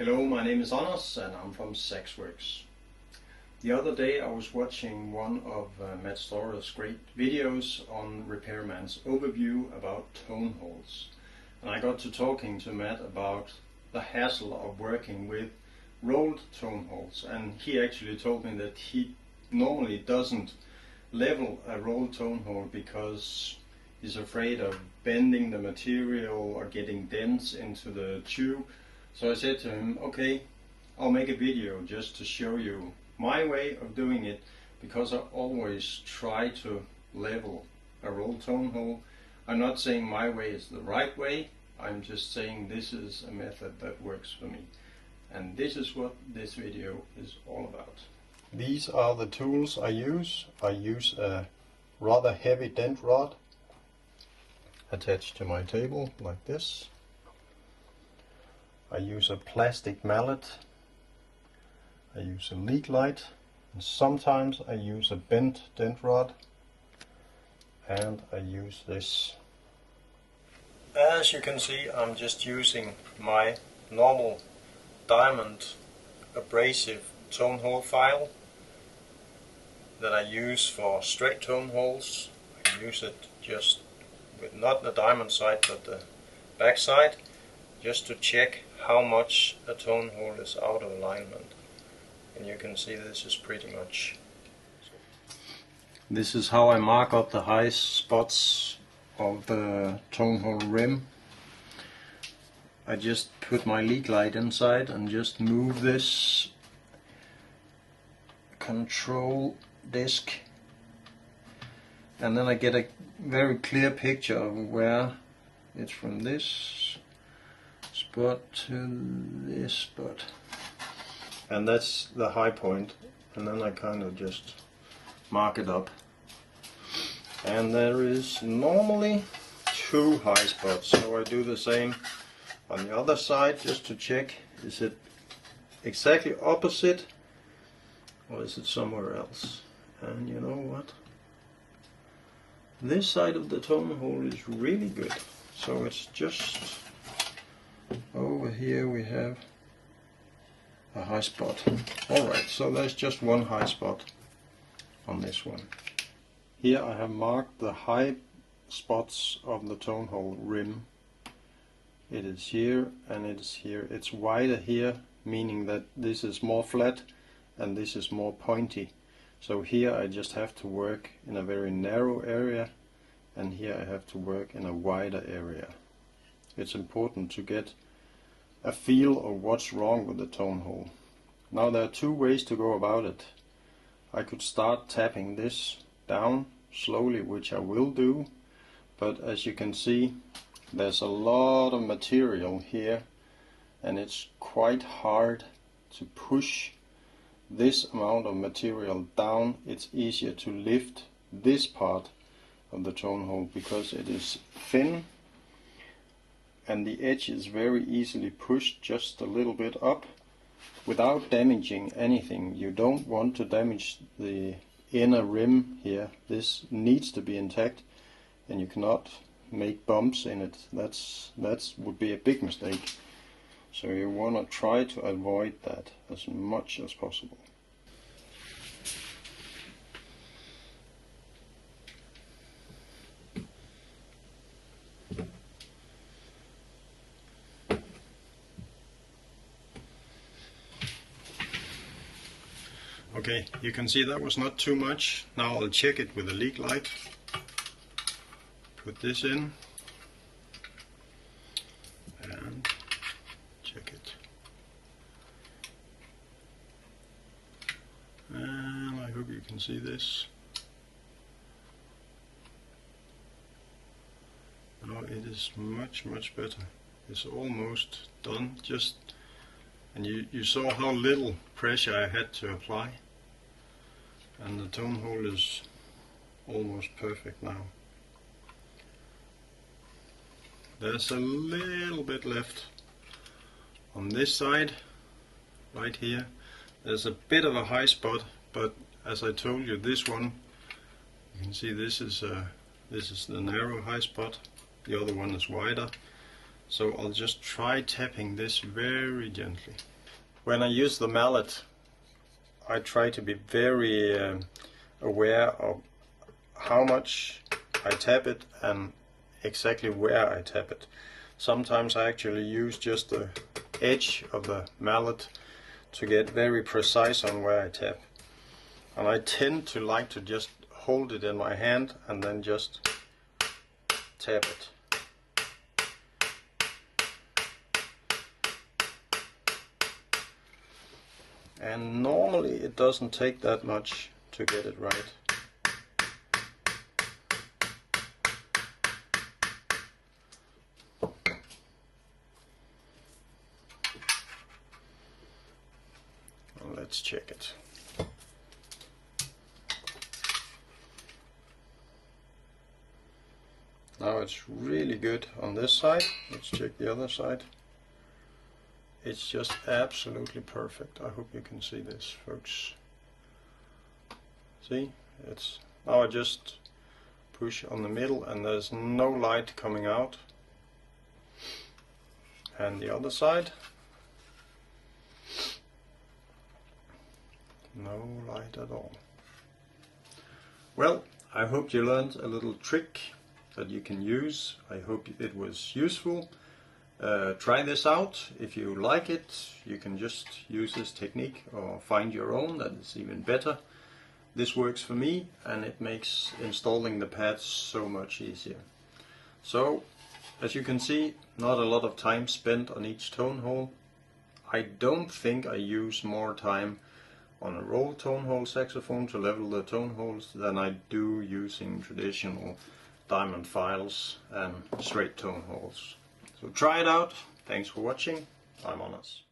Hello, my name is Anders and I'm from SaxWorks. The other day I was watching one of Matt Storer's great videos on Repairman's overview about tone holes. And I got to talking to Matt about the hassle of working with rolled tone holes. And he actually told me that he normally doesn't level a rolled tone hole because he's afraid of bending the material or getting dents into the tube. So I said to him, okay, I'll make a video just to show you my way of doing it, because I always try to level a rolled tone hole. I'm not saying my way is the right way, I'm just saying this is a method that works for me. And this is what this video is all about. These are the tools I use. I use a rather heavy dent rod attached to my table like this. I use a plastic mallet, I use a leak light, and sometimes I use a bent dent rod, and I use this. As you can see, I'm just using my normal diamond abrasive tone hole file that I use for straight tone holes. I use it just with not the diamond side but the back side, just to check how much a tone hole is out of alignment. And you can see this is pretty much. This is how I mark up the high spots of the tone hole rim. I just put my leak light inside and just move this control disc, and then I get a very clear picture of where it's from this spot to this spot, and that's the high point, and then I kind of just mark it up. And there is normally 2 high spots, so I do the same on the other side just to check, is it exactly opposite or is it somewhere else. And you know what? This side of the tone hole is really good, so it's just over here we have a high spot. Alright, so there's just one high spot on this one. Here I have marked the high spots of the tone hole rim. It is here and it is here. It's wider here, meaning that this is more flat and this is more pointy. So here I just have to work in a very narrow area, and here I have to work in a wider area. It's important to get a feel of what's wrong with the tone hole. Now there are 2 ways to go about it. I could start tapping this down slowly, which I will do, but as you can see there's a lot of material here and it's quite hard to push this amount of material down. It's easier to lift this part of the tone hole because it is thin and the edge is very easily pushed just a little bit up without damaging anything. You don't want to damage the inner rim here. This needs to be intact and you cannot make bumps in it. That would be a big mistake. So you want to try to avoid that as much as possible. Okay, you can see that was not too much. Now I'll check it with a leak light. Put this in and check it. And I hope you can see this. Now it is much better. It's almost done. And you saw how little pressure I had to apply. And the tone hole is almost perfect now. There's a little bit left on this side, right here. There's a bit of a high spot, but as I told you, this one, you can see this is the narrow high spot. The other one is wider. So I'll just try tapping this very gently. When I use the mallet, I try to be very aware of how much I tap it and exactly where I tap it. Sometimes I actually use just the edge of the mallet to get very precise on where I tap. And I tend to like to just hold it in my hand and then just tap it. And normally it doesn't take that much to get it right. Well, let's check it. Now it's really good on this side. Let's check the other side. It's just absolutely perfect. I hope you can see this, folks. See? It's now I just push on the middle and there's no light coming out. And the other side, no light at all. Well, I hope you learned a little trick that you can use. I hope it was useful. Try this out. If you like it, you can just use this technique or find your own that is even better. This works for me and it makes installing the pads so much easier. So, as you can see, not a lot of time spent on each tone hole. I don't think I use more time on a roll tone hole saxophone to level the tone holes than I do using traditional diamond files and straight tone holes. So try it out. Thanks for watching. I'm Anders.